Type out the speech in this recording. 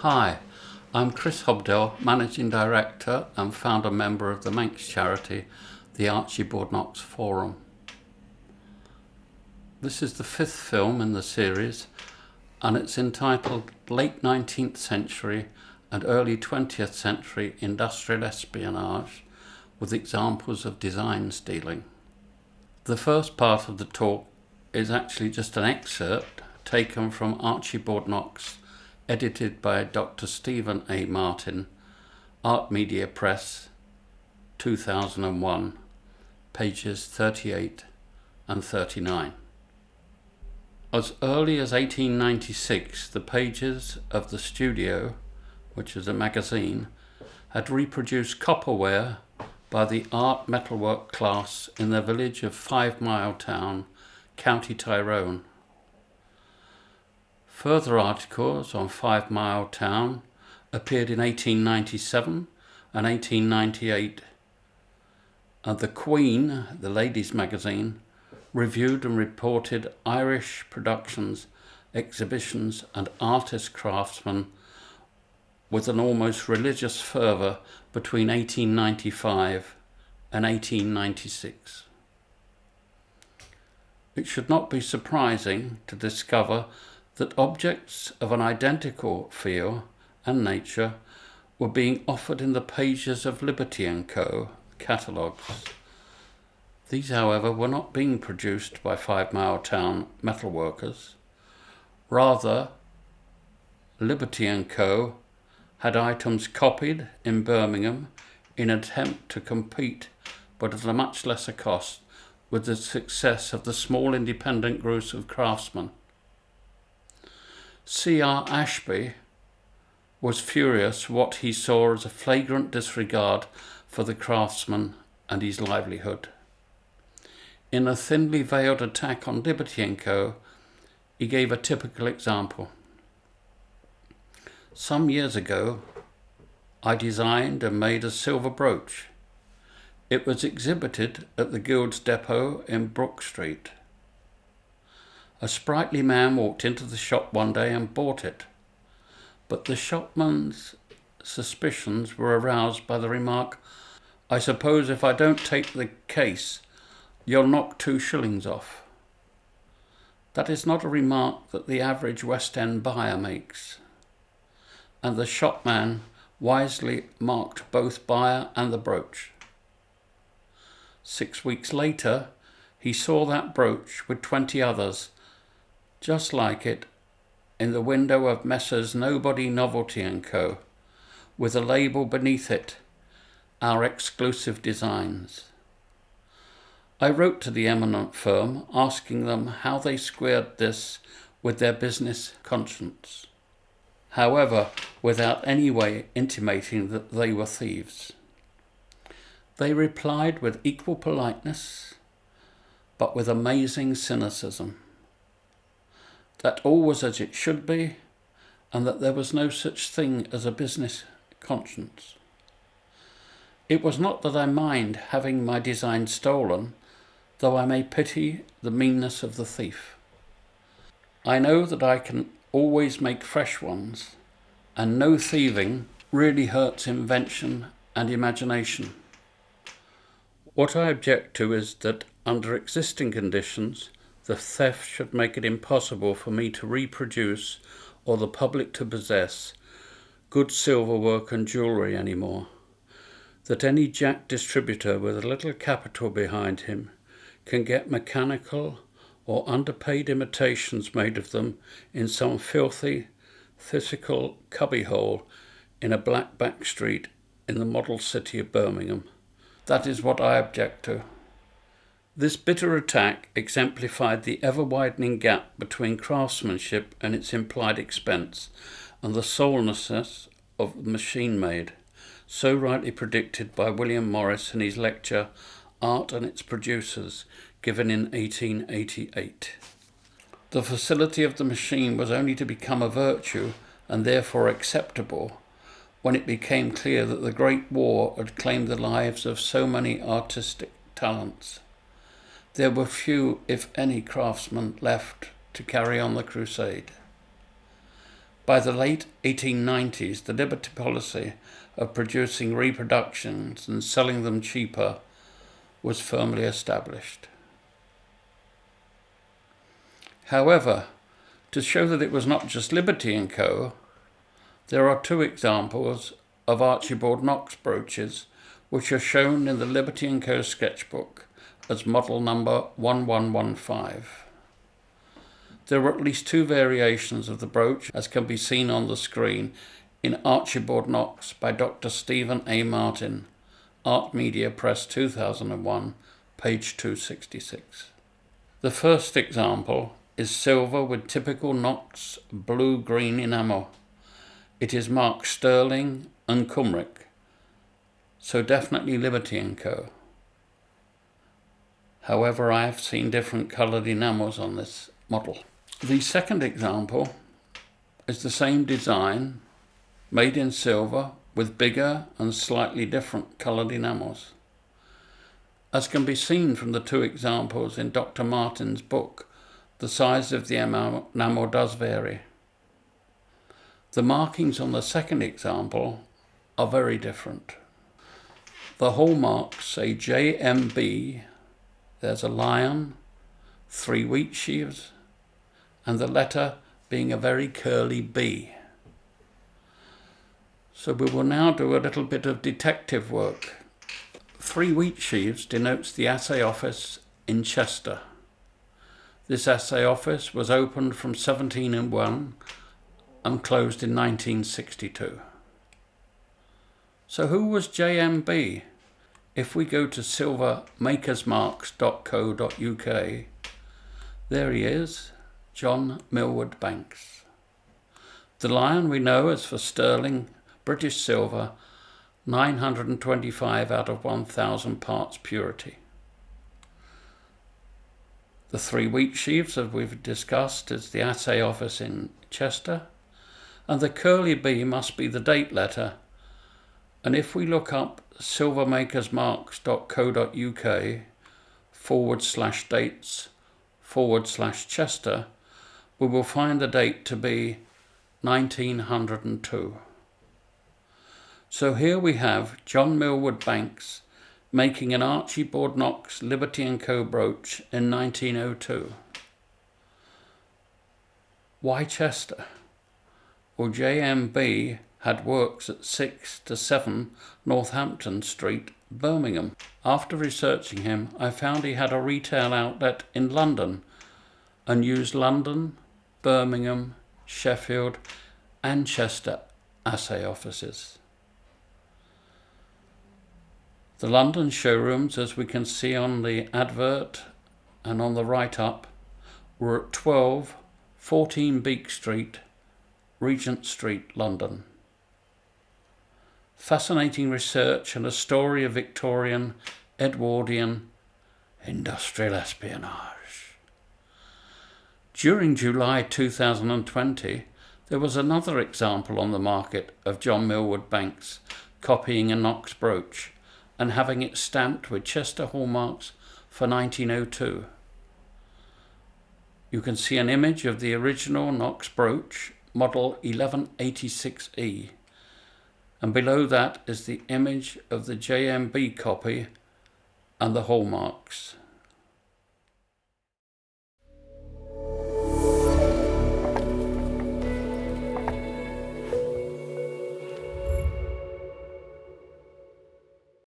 Hi, I'm Chris Hobdell, Managing Director and founder member of the Manx charity, the Archibald Knox Forum. This is the fifth film in the series, and it's entitled Late 19th Century and Early 20th Century Industrial Espionage, with examples of design stealing. The first part of the talk is actually just an excerpt taken from Archibald Knox, edited by Dr. Stephen A. Martin, Art Media Press, 2001, pages 38 and 39. As early as 1896, the pages of The Studio, which is a magazine, had reproduced copperware by the art metalwork class in the village of 5 Mile Town, County Tyrone. Further articles on 5 Mile Town appeared in 1897 and 1898, and The Queen, the ladies' magazine, reviewed and reported Irish productions, exhibitions and artist craftsmen with an almost religious fervour between 1895 and 1896. It should not be surprising to discover that objects of an identical feel and nature were being offered in the pages of Liberty & Co. catalogues. These, however, were not being produced by 5 Mile Town metalworkers. Rather, Liberty & Co. had items copied in Birmingham in an attempt to compete, but at a much lesser cost, with the success of the small independent groups of craftsmen. C.R. Ashby was furious what he saw as a flagrant disregard for the craftsman and his livelihood. In a thinly veiled attack on Liberty & Co., he gave a typical example. Some years ago, I designed and made a silver brooch. It was exhibited at the Guild's depot in Brook Street. A sprightly man walked into the shop one day and bought it, but the shopman's suspicions were aroused by the remark, "I suppose if I don't take the case, you'll knock 2 shillings off." That is not a remark that the average West End buyer makes, and the shopman wisely marked both buyer and the brooch. 6 weeks later, he saw that brooch with 20 others just like it in the window of Messrs. Nobody Novelty & Co., with a label beneath it, "Our Exclusive Designs." I wrote to the eminent firm asking them how they squared this with their business conscience, however, without any way intimating that they were thieves. They replied with equal politeness, but with amazing cynicism, that all was as it should be, and that there was no such thing as a business conscience. It was not that I mind having my design stolen, though I may pity the meanness of the thief. I know that I can always make fresh ones, and no thieving really hurts invention and imagination. What I object to is that under existing conditions, the theft should make it impossible for me to reproduce or the public to possess good silverwork and jewellery anymore. That any jack distributor with a little capital behind him can get mechanical or underpaid imitations made of them in some filthy, physical cubbyhole in a black back street in the model city of Birmingham. That is what I object to. This bitter attack exemplified the ever-widening gap between craftsmanship and its implied expense, and the soullessness of the machine-made, so rightly predicted by William Morris in his lecture Art and Its Producers, given in 1888. The facility of the machine was only to become a virtue, and therefore acceptable, when it became clear that the Great War had claimed the lives of so many artistic talents. There were few, if any, craftsmen left to carry on the crusade. By the late 1890s, the Liberty policy of producing reproductions and selling them cheaper was firmly established. However, to show that it was not just Liberty & Co., there are two examples of Archibald Knox brooches which are shown in the Liberty & Co. sketchbook as model number 1115. There are at least two variations of the brooch, as can be seen on the screen, in Archibald Knox by Dr. Stephen A. Martin, Art Media Press 2001, page 266. The first example is silver with typical Knox blue-green enamel. It is marked Sterling and Cumric, so definitely Liberty & Co. However, I have seen different coloured enamels on this model. The second example is the same design, made in silver with bigger and slightly different coloured enamels. As can be seen from the two examples in Dr. Martin's book, the size of the enamel does vary. The markings on the second example are very different. The hallmarks say JMB, there's a lion, 3 wheat sheaves, and the letter being a very curly B. So we will now do a little bit of detective work. 3 wheat sheaves denotes the assay office in Chester. This assay office was opened from 1701 and closed in 1962. So who was JMB? If we go to silvermakersmarks.co.uk, there he is, John Millward Banks. The lion we know as for sterling, British silver, 925 out of 1,000 parts purity. The 3 wheat sheaves, as we've discussed, is the assay office in Chester, and the curly B must be the date letter. And if we look up silvermakersmarks.co.uk/dates/Chester, we will find the date to be 1902. So here we have John Millward Banks making an Archibald Knox Liberty & Co. brooch in 1902. Why Chester? Well, JMB had works at 6 to 7 Northampton Street, Birmingham. After researching him, I found he had a retail outlet in London and used London, Birmingham, Sheffield and Chester assay offices. The London showrooms, as we can see on the advert and on the write-up, were at 12, 14 Beak Street, Regent Street, London. Fascinating research and a story of Victorian, Edwardian, industrial espionage. During July 2020, there was another example on the market of John Millward Banks copying a Knox brooch and having it stamped with Chester hallmarks for 1902. You can see an image of the original Knox brooch, model 1186E, and below that is the image of the JMB copy and the hallmarks.